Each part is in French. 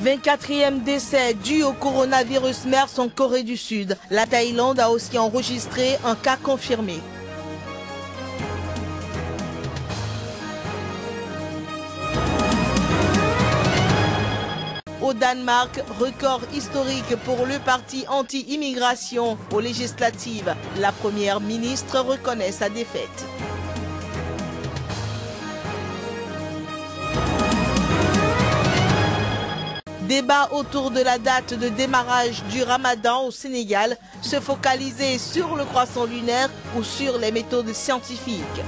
24e décès dû au coronavirus MERS en Corée du Sud. La Thaïlande a aussi enregistré un cas confirmé. Au Danemark, record historique pour le parti anti-immigration aux législatives. La première ministre reconnaît sa défaite. Débat autour de la date de démarrage du Ramadan au Sénégal, se focaliser sur le croissant lunaire ou sur les méthodes scientifiques.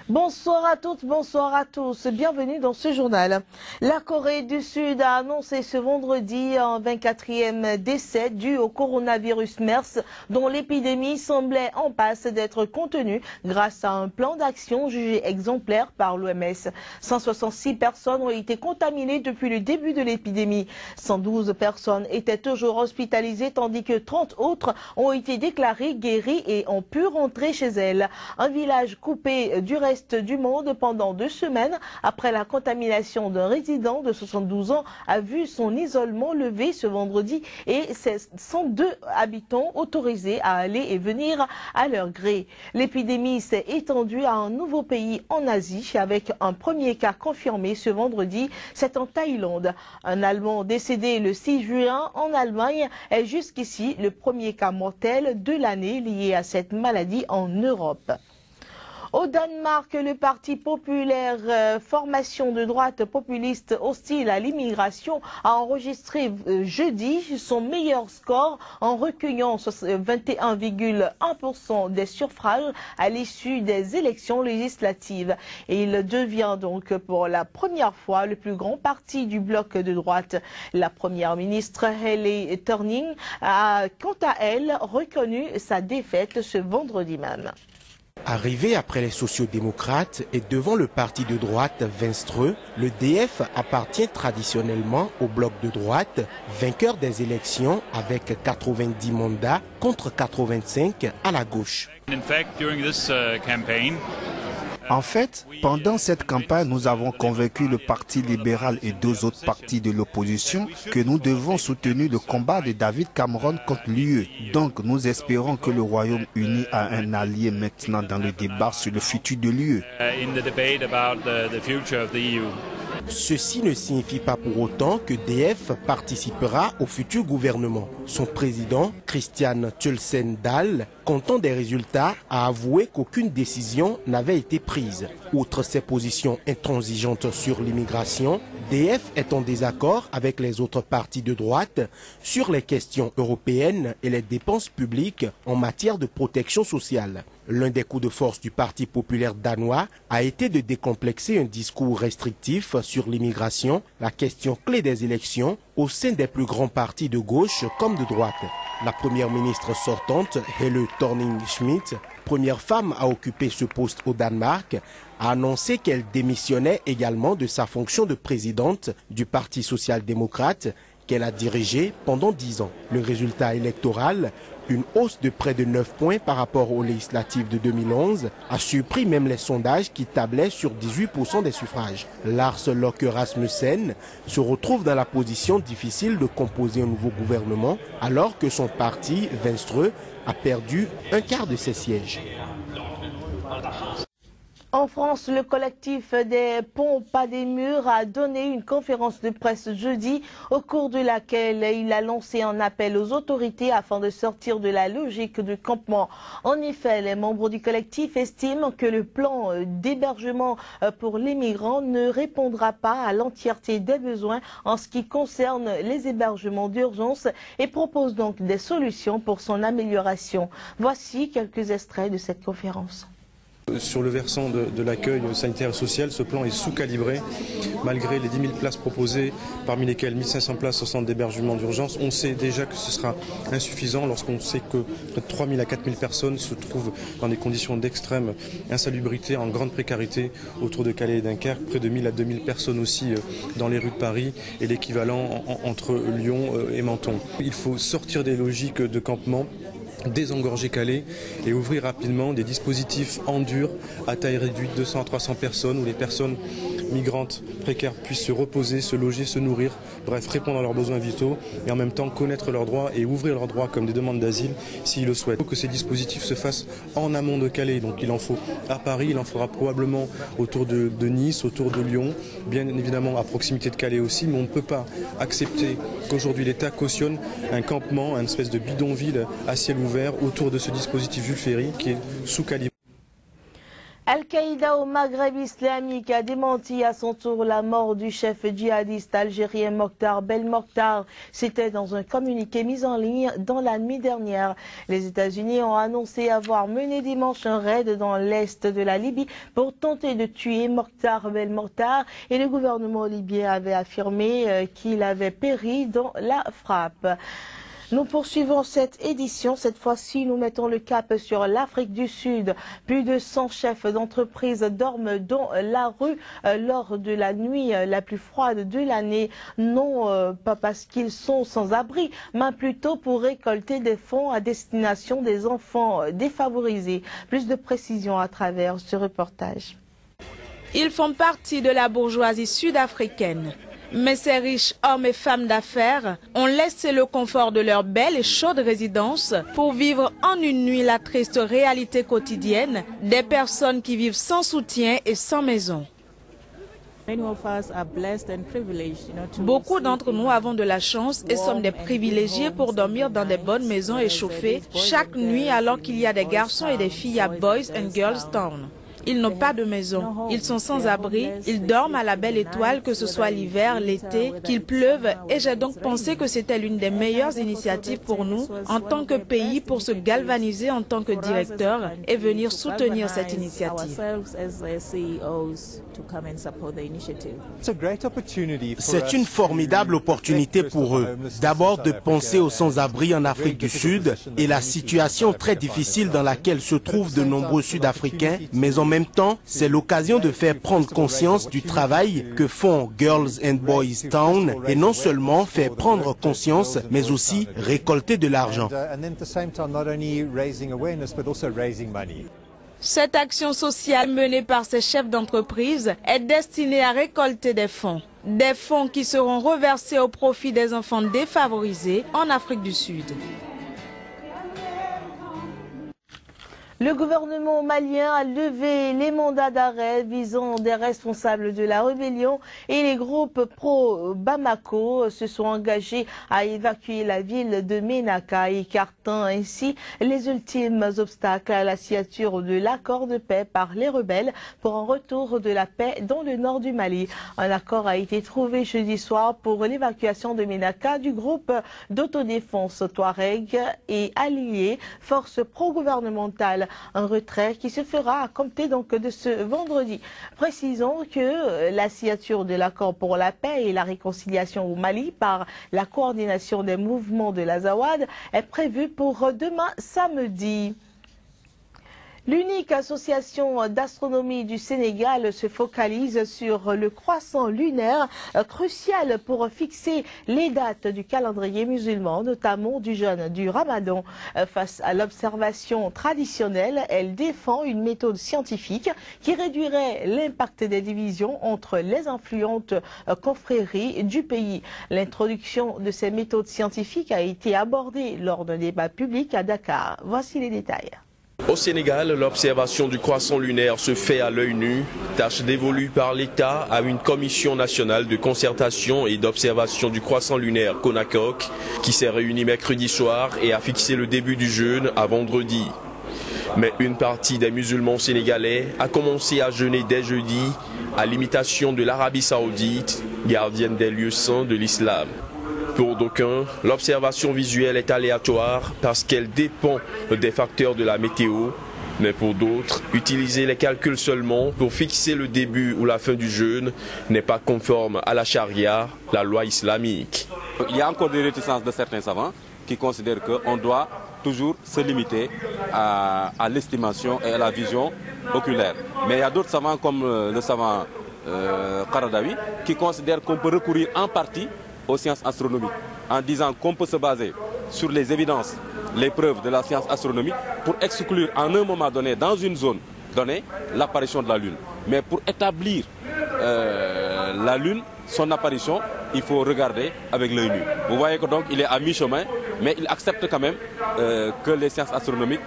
Bonsoir à toutes, bonsoir à tous. Bienvenue dans ce journal. La Corée du Sud a annoncé ce vendredi un 24e décès dû au coronavirus MERS, dont l'épidémie semblait en passe d'être contenue grâce à un plan d'action jugé exemplaire par l'OMS. 166 personnes ont été contaminées depuis le début de l'épidémie. 112 personnes étaient toujours hospitalisées tandis que 30 autres ont été déclarées guéries et ont pu rentrer chez elles. Un village coupé du reste du monde pendant 2 semaines après la contamination d'un résident de 72 ans a vu son isolement levé ce vendredi et 102 habitants autorisés à aller et venir à leur gré. L'épidémie s'est étendue à un nouveau pays en Asie avec un premier cas confirmé ce vendredi, c'est en Thaïlande. Un Allemand décédé le 6 juin en Allemagne est jusqu'ici le premier cas mortel de l'année lié à cette maladie en Europe. Au Danemark, le Parti populaire formation de droite populiste hostile à l'immigration a enregistré jeudi son meilleur score en recueillant 21,1% des suffrages à l'issue des élections législatives. Et il devient donc pour la première fois le plus grand parti du bloc de droite. La première ministre Helle Thorning a quant à elle reconnu sa défaite ce vendredi même. Arrivé après les sociodémocrates et devant le parti de droite Venstre, le DF appartient traditionnellement au bloc de droite, vainqueur des élections avec 90 mandats contre 85 à la gauche. En fait, pendant cette campagne, nous avons convaincu le Parti libéral et 2 autres partis de l'opposition que nous devons soutenir le combat de David Cameron contre l'UE. Donc, nous espérons que le Royaume-Uni a un allié maintenant dans le débat sur le futur de l'UE. Ceci ne signifie pas pour autant que DF participera au futur gouvernement. Son président, Christian Thulesen Dahl, content des résultats, a avoué qu'aucune décision n'avait été prise. Outre ses positions intransigeantes sur l'immigration, DF est en désaccord avec les autres partis de droite sur les questions européennes et les dépenses publiques en matière de protection sociale. L'un des coups de force du Parti populaire danois a été de décomplexer un discours restrictif sur l'immigration, la question clé des élections, au sein des plus grands partis de gauche comme de droite. La première ministre sortante, Helle Thorning-Schmidt, première femme à occuper ce poste au Danemark, a annoncé qu'elle démissionnait également de sa fonction de présidente du Parti social-démocrate qu'elle a dirigé pendant 10 ans. Le résultat électoral, une hausse de près de 9 points par rapport aux législatives de 2011, a surpris même les sondages qui tablaient sur 18% des suffrages. Lars Løkke Rasmussen se retrouve dans la position difficile de composer un nouveau gouvernement alors que son parti, Venstre, a perdu un quart de ses sièges. En France, le collectif des Ponts Pas des Murs a donné une conférence de presse jeudi au cours de laquelle il a lancé un appel aux autorités afin de sortir de la logique de campement. En effet, les membres du collectif estiment que le plan d'hébergement pour les migrants ne répondra pas à l'entièreté des besoins en ce qui concerne les hébergements d'urgence et proposent donc des solutions pour son amélioration. Voici quelques extraits de cette conférence. Sur le versant de l'accueil sanitaire et social, ce plan est sous-calibré. Malgré les 10 000 places proposées, parmi lesquelles 1 500 places au centre d'hébergement d'urgence, on sait déjà que ce sera insuffisant lorsqu'on sait que près de 3 000 à 4 000 personnes se trouvent dans des conditions d'extrême insalubrité, en grande précarité autour de Calais et Dunkerque, près de 1 000 à 2 000 personnes aussi dans les rues de Paris et l'équivalent entre Lyon et Menton. Il faut sortir des logiques de campement désengorger Calais et ouvrir rapidement des dispositifs en dur à taille réduite, 200 à 300 personnes, où les personnes migrantes précaires puissent se reposer, se loger, se nourrir, bref, répondre à leurs besoins vitaux et en même temps connaître leurs droits et ouvrir leurs droits comme des demandes d'asile s'ils le souhaitent. Il faut que ces dispositifs se fassent en amont de Calais, donc il en faut à Paris, il en faudra probablement autour de Nice, autour de Lyon, bien évidemment à proximité de Calais aussi, mais on ne peut pas accepter qu'aujourd'hui l'État cautionne un campement, une espèce de bidonville à ciel ouvert autour de ce dispositif Jules Ferry qui est sous-calibré. Al-Qaïda au Maghreb islamique a démenti à son tour la mort du chef djihadiste algérien Mokhtar Belmokhtar. C'était dans un communiqué mis en ligne dans la nuit dernière. Les États-Unis ont annoncé avoir mené dimanche un raid dans l'est de la Libye pour tenter de tuer Mokhtar Belmokhtar et le gouvernement libyen avait affirmé qu'il avait péri dans la frappe. Nous poursuivons cette édition. Cette fois-ci, nous mettons le cap sur l'Afrique du Sud. Plus de 100 chefs d'entreprise dorment dans la rue lors de la nuit la plus froide de l'année. Non pas parce qu'ils sont sans abri, mais plutôt pour récolter des fonds à destination des enfants défavorisés. Plus de précisions à travers ce reportage. Ils font partie de la bourgeoisie sud-africaine. Mais ces riches hommes et femmes d'affaires ont laissé le confort de leur belle et chaude résidence pour vivre en une nuit la triste réalité quotidienne des personnes qui vivent sans soutien et sans maison. Beaucoup d'entre nous avons de la chance et sommes des privilégiés pour dormir dans des bonnes maisons échauffées chaque nuit alors qu'il y a des garçons et des filles à Boys and Girls Town. Ils n'ont pas de maison, ils sont sans abri, ils dorment à la belle étoile, que ce soit l'hiver, l'été, qu'il pleuve, et j'ai donc pensé que c'était l'une des meilleures initiatives pour nous, en tant que pays, pour se galvaniser en tant que directeur et venir soutenir cette initiative. C'est une formidable opportunité pour eux. D'abord de penser aux sans-abri en Afrique du Sud et la situation très difficile dans laquelle se trouvent de nombreux Sud-Africains, mais en même temps, c'est l'occasion de faire prendre conscience du travail que font Girls and Boys Town et non seulement faire prendre conscience, mais aussi récolter de l'argent. Cette action sociale menée par ces chefs d'entreprise est destinée à récolter des fonds qui seront reversés au profit des enfants défavorisés en Afrique du Sud. Le gouvernement malien a levé les mandats d'arrêt visant des responsables de la rébellion et les groupes pro-Bamako se sont engagés à évacuer la ville de Ménaka, écartant ainsi les ultimes obstacles à la signature de l'accord de paix par les rebelles pour un retour de la paix dans le nord du Mali. Un accord a été trouvé jeudi soir pour l'évacuation de Ménaka du groupe d'autodéfense Touareg et alliés forces pro-gouvernementales. Un retrait qui se fera à compter donc de ce vendredi. Précisons que la signature de l'accord pour la paix et la réconciliation au Mali par la coordination des mouvements de l'Azawad est prévue pour demain samedi. L'unique association d'astronomie du Sénégal se focalise sur le croissant lunaire, crucial pour fixer les dates du calendrier musulman, notamment du jeûne du Ramadan. Face à l'observation traditionnelle, elle défend une méthode scientifique qui réduirait l'impact des divisions entre les influentes confréries du pays. L'introduction de ces méthodes scientifiques a été abordée lors d'un débat public à Dakar. Voici les détails. Au Sénégal, l'observation du croissant lunaire se fait à l'œil nu, tâche dévolue par l'État à une commission nationale de concertation et d'observation du croissant lunaire CONACOC qui s'est réunie mercredi soir et a fixé le début du jeûne à vendredi. Mais une partie des musulmans sénégalais a commencé à jeûner dès jeudi à l'imitation de l'Arabie Saoudite, gardienne des lieux saints de l'islam. Pour d'aucuns, l'observation visuelle est aléatoire parce qu'elle dépend des facteurs de la météo, mais pour d'autres, utiliser les calculs seulement pour fixer le début ou la fin du jeûne n'est pas conforme à la charia, la loi islamique. Il y a encore des réticences de certains savants qui considèrent qu'on doit toujours se limiter à l'estimation et à la vision oculaire. Mais il y a d'autres savants comme le savant Qaradawi qui considèrent qu'on peut recourir en partie aux sciences astronomiques en disant qu'on peut se baser sur les évidences, les preuves de la science astronomique pour exclure en un moment donné, dans une zone donnée, l'apparition de la Lune. Mais pour établir la Lune, son apparition, il faut regarder avec l'œil nu. Vous voyez que donc il est à mi-chemin, mais il accepte quand même que les sciences astronomiques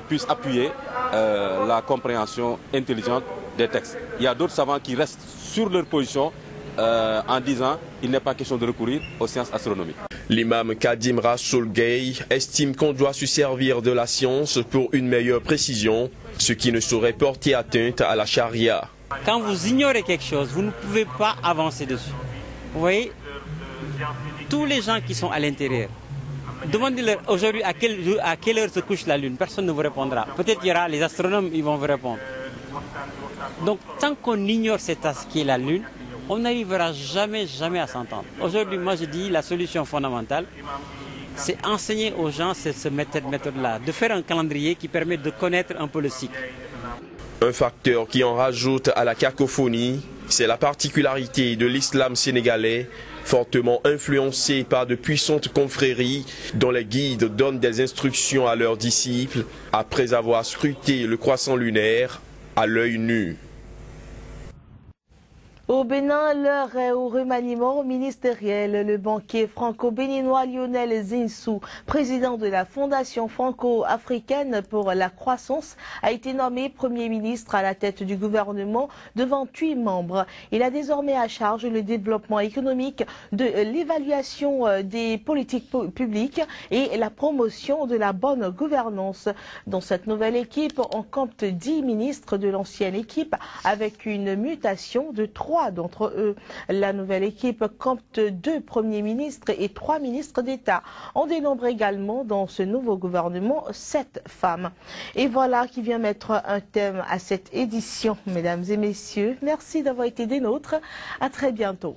puissent appuyer la compréhension intelligente des textes. Il y a d'autres savants qui restent sur leur position en disant qu'il n'est pas question de recourir aux sciences astronomiques. L'imam Kadim Rassoul Gay estime qu'on doit se servir de la science pour une meilleure précision, ce qui ne saurait porter atteinte à la charia. Quand vous ignorez quelque chose, vous ne pouvez pas avancer dessus. Vous voyez, tous les gens qui sont à l'intérieur, demandez-leur aujourd'hui à quelle heure se couche la Lune, personne ne vous répondra. Peut-être qu'il y aura les astronomes, ils vont vous répondre. Donc tant qu'on ignore cet aspect qui est la Lune, on n'arrivera jamais à s'entendre. Aujourd'hui, moi je dis la solution fondamentale, c'est enseigner aux gens cette méthode-là, de faire un calendrier qui permet de connaître un peu le cycle. Un facteur qui en rajoute à la cacophonie, c'est la particularité de l'islam sénégalais, fortement influencé par de puissantes confréries dont les guides donnent des instructions à leurs disciples après avoir scruté le croissant lunaire à l'œil nu. Au Bénin, l'heure est au remaniement ministériel. Le banquier franco-béninois Lionel Zinsou, président de la Fondation franco-africaine pour la croissance, a été nommé Premier ministre à la tête du gouvernement devant 8 membres. Il a désormais à charge le développement économique, de l'évaluation des politiques publiques et la promotion de la bonne gouvernance. Dans cette nouvelle équipe, on compte 10 ministres de l'ancienne équipe avec une mutation de 3 d'entre eux. La nouvelle équipe compte 2 premiers ministres et 3 ministres d'État. On dénombre également dans ce nouveau gouvernement 7 femmes. Et voilà qui vient mettre un thème à cette édition. Mesdames et messieurs, merci d'avoir été des nôtres. À très bientôt.